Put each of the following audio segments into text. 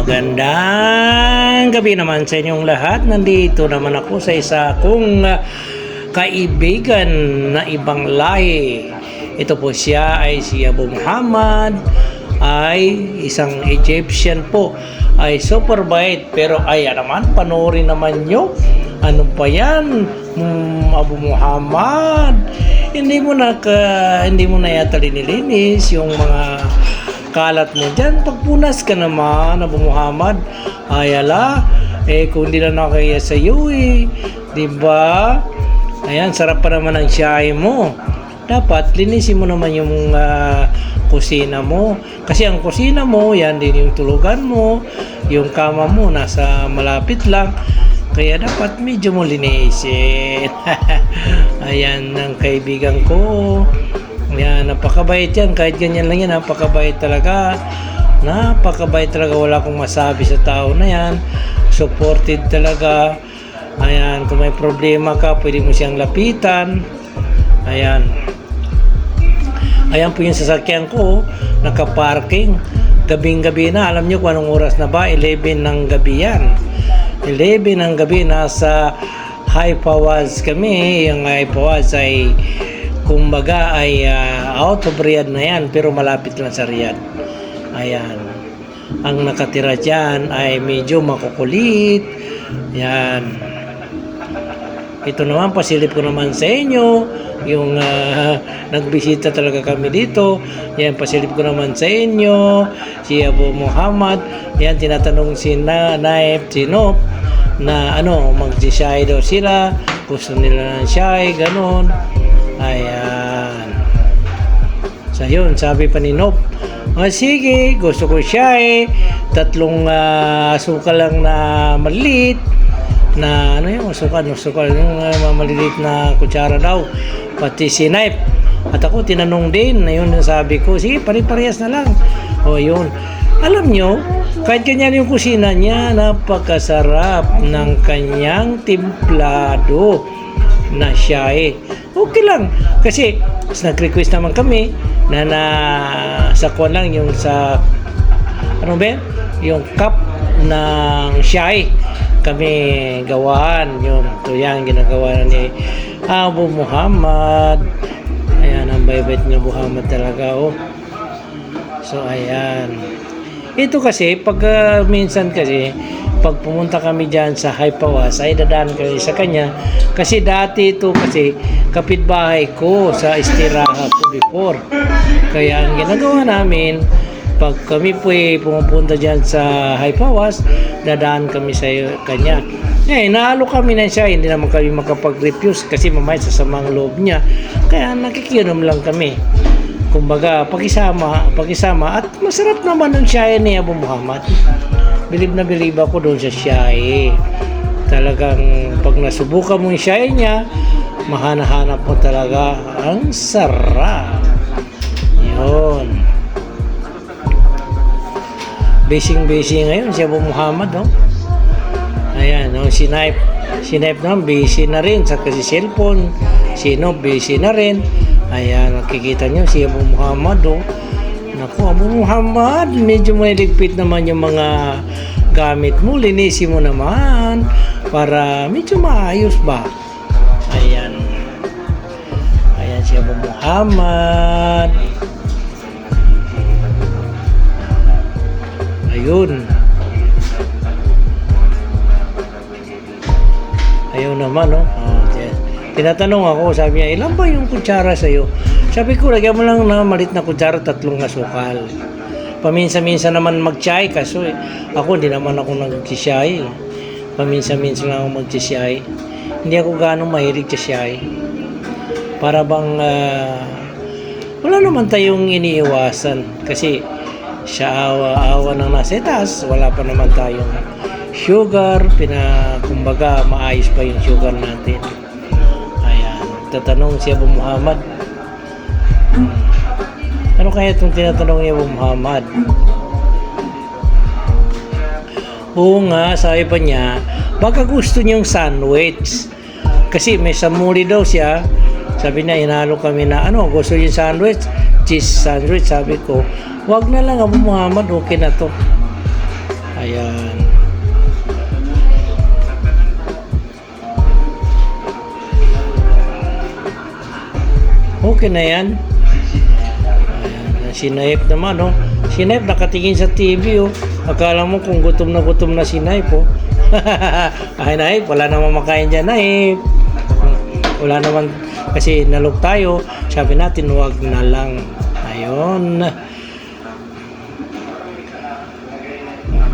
Magandang gabi naman sa inyong lahat. Nandito naman ako sa isa kong kaibigan na ibang lahi. Ito po siya ay si Abu Muhammad, ay isang Egyptian po, ay super bait. Pero ay naman, panoorin naman nyo. Ano pa yan? Abu Muhammad, hindi mo na yata linilinis yung mga kalat mo dyan. Pagpunas ka naman, Abu Muhammad. Ayala, kung hindi na nakaya sa iyo diba? Ayan, sarap pa naman ang siyahe mo. Dapat linisin mo naman yung kusina mo. Kasi ang kusina mo, yan din yung tulugan mo. Yung kama mo, nasa malapit lang. Kaya dapat medyo mo linisin. Ayan, ang kaibigan ko. Yan, napakabait yan. Kahit ganyan lang yan, napakabait talaga. Napakabait talaga. Wala akong masabi sa tao na yan. Supported talaga. Ayan, kung may problema ka, pwede mo siyang lapitan. Ayan. Ayan po yung sasakyan ko. Nakaparking. Gabing-gabi na. Alam nyo kung anong oras na ba? 11 ng gabi yan. 11 ng gabi. Nasa Haifa kami. Yung Haifa ay kumbaga ay out of Riyadh na yan, pero malapit lang sa Riyadh. Ayan. Ang nakatira dyan ay medyo makukulit. Yan. Ito naman, pasilip ko naman sa inyo. Yung nagbisita talaga kami dito. Yan, pasilip ko naman sa inyo. Si Abu Muhammad. Yan, tinatanong si Naib, si Nop, na mag-shy daw sila. Gusto nila ng shy, ganun. Ayan. So yun, sabi pa ni Nop, sige, gusto ko siya 3 asukal lang na maliit na yung asukal yung maliliit na kutsara daw, pati si Naip. At ako tinanong din na yun, sabi ko, sige, pare-parehas na lang. O yun, alam nyo, kahit ganyan yung kusina niya, napakasarap ng kanyang timplado na siya okay lang. Kasi nag-request naman kami na sakwan lang yung sa yung cup ng siya kami gawaan. Yun, ito yan ginagawa ni Abu Muhammad. Ayan, ang baybait niya Muhammad talaga So ayan, ito kasi pag minsan kasi pag pumunta kami dyan sa Haifa ay dadaan kami sa kanya. Kasi dati ito kasi kapitbahay ko sa istiraha ko before. Kaya ang ginagawa namin, pag kami po pumupunta dyan sa Haifa, dadaan kami sa kanya. Nahalo kami na siya, hindi naman kami makapag-refuse kasi mamaya sasamang loob niya. Kaya nakikinom lang kami. Kumbaga, pakisama at masarap naman ang siya ni Abu Muhammad. Bilib na bilib ako doon sa siya Talagang pag nasubukan mo yung siya niya, mahana-hanap mo talaga ang sarap. Yun. Busy ngayon si Abu Muhammad, Ayan, si Naip naman busy na rin sa kasi cellphone. Sino busy na rin. Ayan, nakikita nyo si Abu Muhammad, Naku, Abu Muhammad, medyo may ligpit naman yung mga gamit mo. Linisin mo naman para medyo maayos ba. Ayan. Ayan si Abu Muhammad. Ayun. Ayun naman, tinatanong ako, sabi niya, ilan ba yung kutsara sa'yo? Sabi ko, lagyan mo lang na malit na kutsara, 3 asukal. Paminsan-minsan naman mag-chai, kaso ako, hindi naman ako nag-chai. Paminsan-minsan lang ako mag-chai. Hindi ako gano'ng mahilig sa chai. Para bang, wala naman tayong iniiwasan. Kasi, sa awa ng nasa itaas, wala pa naman tayong sugar. Kumbaga, maayos pa yung sugar natin. Tatanong si Abu Muhammad, ano kaya itong tinatanong ni Abu Muhammad? Oo nga, sabi pa niya, baka gusto niyong sandwich. Kasi may samuli daw siya. Sabi niya, hinalo kami na, gusto niyo sandwich? Cheese sandwich, sabi ko. Wag na lang Abu Muhammad, okay na to. Ayan. Okay na yan. Ayan. Si Naip naman, oh. Si Naip nakatingin sa TV, oh. Akala mo kung gutom na si Naip, oh. Ay, Naip, wala namang makain dyan, Naip. Wala naman, kasi nalog tayo. Sabi natin, huwag na lang. Ayun.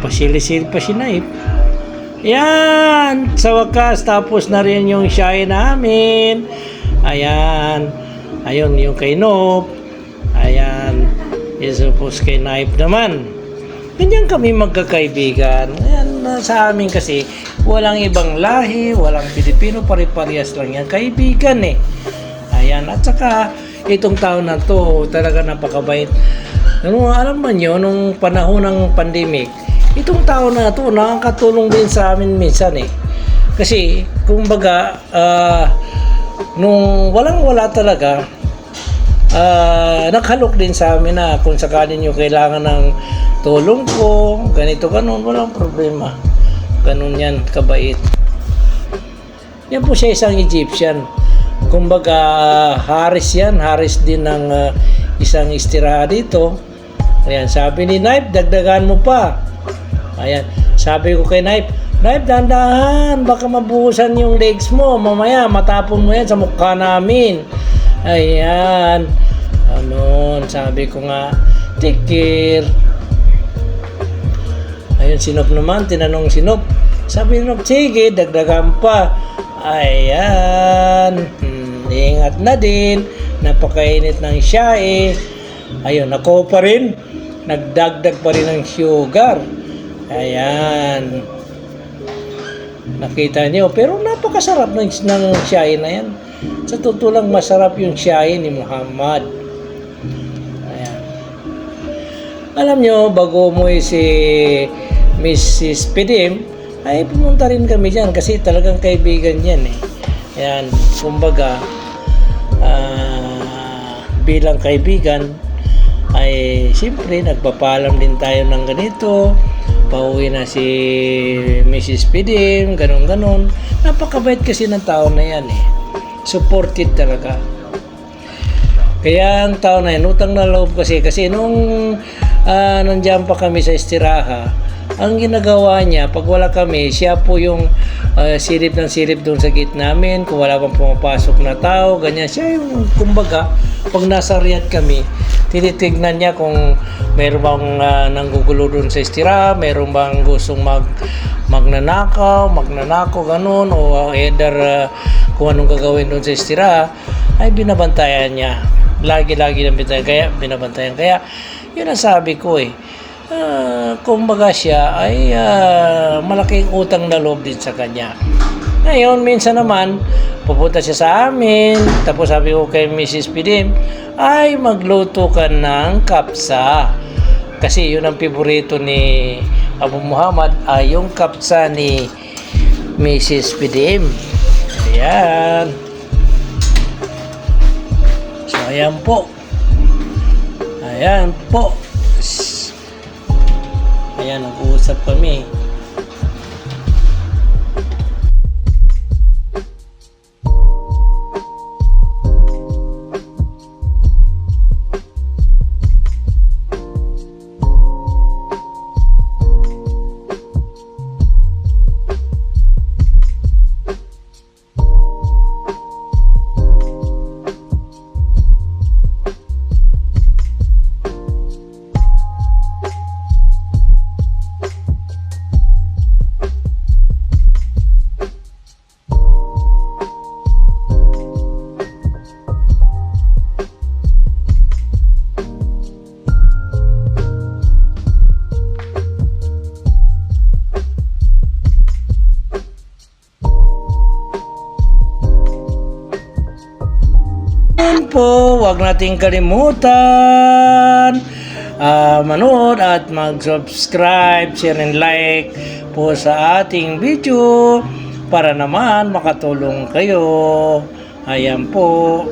Pasili-sili pa si Naip. Yan! Sa wakas, tapos na rin yung shy namin. Ayan. Ayun, yung kay Nop. Ayan. Isupos kay Naip naman. Ganyan kami magkakaibigan. Ayan, sa amin kasi, walang ibang lahi, walang Pilipino, pare-parehas lang yan. Kaibigan eh. Ayan, at saka, itong taon na to, talaga napakabait. Alam mo nyo, nung panahon ng pandemic, itong taon na to, nakakatulong din sa amin minsan eh. Kasi, kumbaga, nung walang-wala talaga, naghalok din sa amin na kung sakali nyo kailangan ng tulong ko, ganito, ganun, walang problema. Ganun yan, kabait. Yan po siya isang Egyptian. Kumbaga, Haris yan, Haris din ng isang istiraha dito. Ayan, sabi ni Naip, dagdagan mo pa. Ayan, sabi ko kay Naip, Naip, dahan-dahan, baka mabuhusan yung legs mo. Mamaya, matapon mo yan sa mukha namin. Ayan. Ano, sabi ko nga, take care. Ayun, Sinop naman, tinanong Sinop. Sabi ni Sinop, sige, dagdagan pa. Ayan. Ingat na din. Napakainit ng siya eh. Ayun, ako pa rin. Nagdagdag pa rin ng sugar. Ayan. Nakita niyo, pero napakasarap ng siyain na yan. Sa totoo lang, masarap yung siyain ni Muhammad. Ayan. Alam niyo, bago mo si Mrs. Pidim, ay pumunta rin kami dyan kasi talagang kaibigan yan eh. Ayan, kumbaga, bilang kaibigan, ay siyempre nagpapalam din tayo ng ganito. Pauwi na si Mrs. Pidim, ganun-ganun. Napakabait kasi ng tao na yan eh. Supported talaga. Kaya ang tao na yan, utang na loob kasi nung nandiyan pa kami sa istiraha, ang ginagawa niya, pag wala kami, siya po yung silip ng silip doon sa gate namin. Kung wala pang pumapasok na tao, ganyan. Siya yung, kumbaga, pag nasa Riyadh kami, tinitignan niya kung meron bang nanggugulo doon sa istiraha, meron bang gustong magnanakaw, ganun, o either kung anong gagawin doon sa istiraha, ay binabantayan niya. Lagi-lagi nang binabantayan. Kaya, yun ang sabi ko eh. Kumbaga siya ay malaking utang na loob din sa kanya. Ngayon, minsan naman, pupunta siya sa amin, tapos sabi ko kay Mrs. Pidim, ay magluto ka ng kapsa. Kasi yun ang paborito ni Abu Muhammad, ay yung kapsa ni Mrs. Pidim. Ayan. So, ayan po. Ayan po. Ayan, nag-uusap kami. Po, wag nating kalimutan manood at mag-subscribe, share and like po sa ating video para naman makatulong kayo. Ayan po.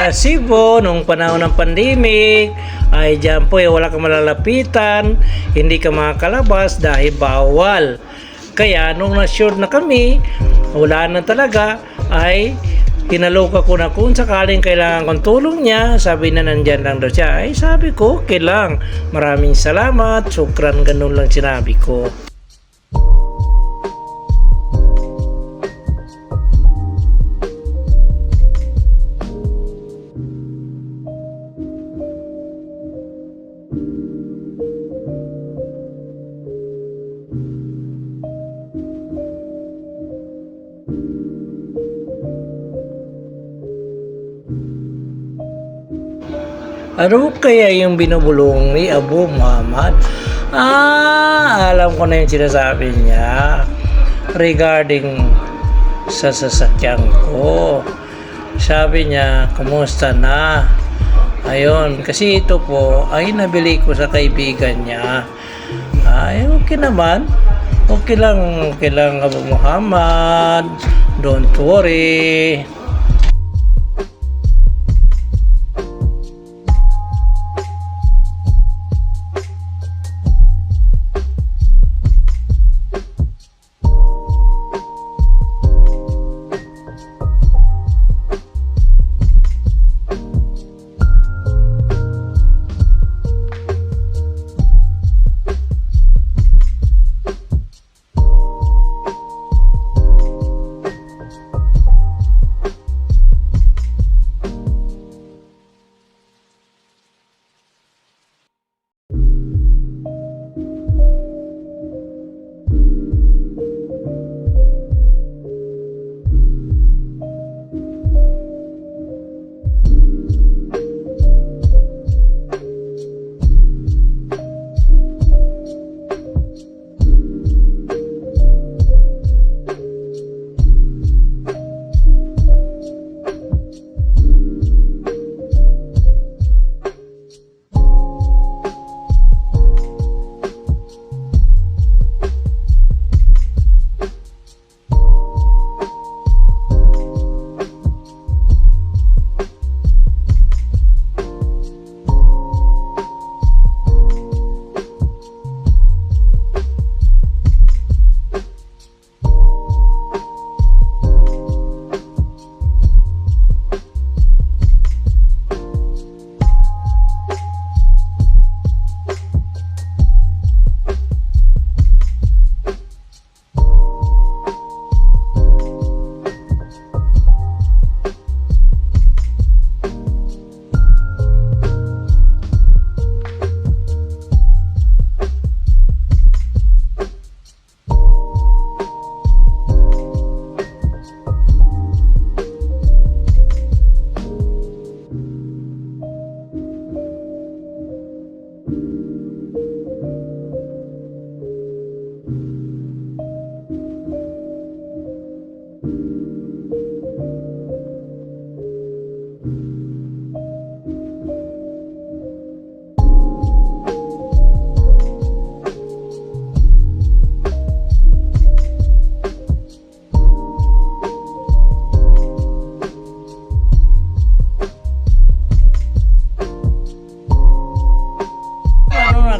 sa Cebu nung panahon ng pandemic ay dyan po wala kang malalapitan, hindi ka makakalabas dahil bawal. Kaya nung na-sure na kami, wala na talaga, ay tinaloka ko na kung sakaling kailangan kong tulong niya, sabi na nandyan lang daw siya. Ay sabi ko, okay lang. Maraming salamat, sukran, ganun lang sinabi ko. Ano kaya yung binubulong ni Abu Muhammad? Alam ko na yung sinasabi niya regarding sa sasakyan ko. Sabi niya, kumusta na? Ayun, kasi ito po ay nabili ko sa kaibigan niya. Ay, okay naman. Okay lang Abu Muhammad. Don't worry.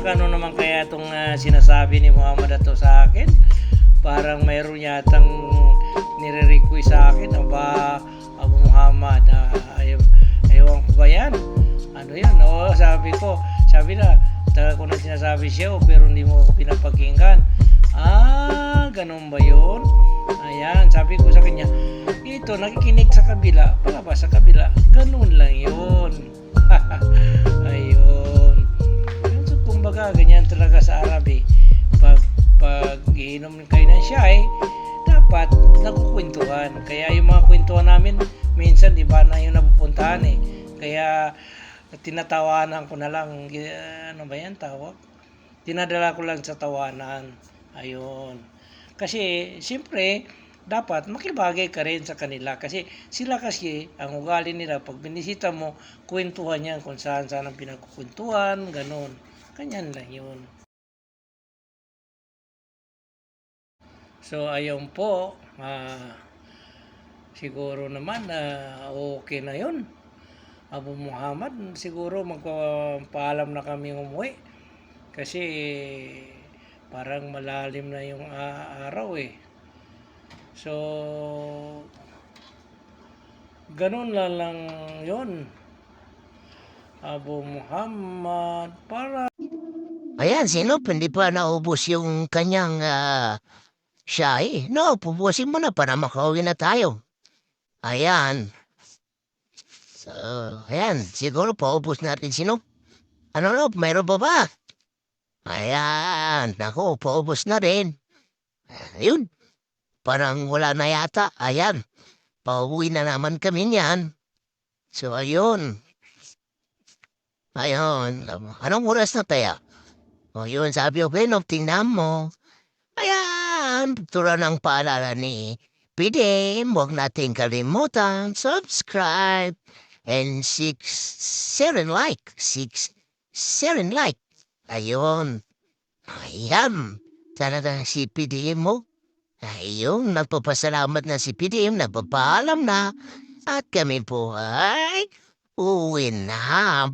Ano naman kaya itong sinasabi ni Muhammad ato sa akin? Parang mayroon yatang nire-request sa akin. Aba, Abu Muhammad, ayaw ko ba yan? Ano yun? Oo, sabi na, taga ko na sinasabi siya, pero hindi mo ako pinapakinggan. Ganun ba yun? Ayan, sabi ko sa kanya, ito, nakikinig sa kabila, palabas sa kabila, ganun lang yun. Ayun. Kumbaga, ganyan talaga sa Arabi. Pag iinom kayo ng siyay, dapat nagkukwentuhan. Kaya yung mga kwentuhan namin, minsan di ba na yung napupuntahan eh. Kaya tinatawanan ko na lang, ano ba yan tawag? Tinadala ko lang sa tawanan. Ayun. Kasi, siyempre, dapat makibagay ka rin sa kanila. Kasi sila kasi, ang ugali nila, pag binisita mo, kwentuhan yan kung saan ang pinagkukwentuhan, ganun. Ganyan lang yun. So, ayun po. Siguro naman okay na yun. Abu Muhammad, siguro magpapaalam na kami umuwi. Kasi parang malalim na yung araw eh. So, ganun na lang yon Abu Muhammad, para Ayan, sino hindi pa naubos yung kanyang shahe? No, pupusin mo na para makauwi na tayo. Ayan. So, ayan, siguro paubos natin sino? Ano no, mayroon pa ba? Ayan, naku, paubos na rin. Ayun, parang wala na yata. Ayan, pauwi na naman kami niyan. So, ayun. Ayun, anong oras na tayo? O yun, sabi ko, Venom, tingnan mo. Ayan, tulad ng paalala ni Pidem, huwag natin kalimutan, subscribe, and 7 like. Ayun, ayan, talagang si Pidem mo. Ayun, nagpapasalamat na si Pidem, nagpapaalam na, at kami po ay uwi na.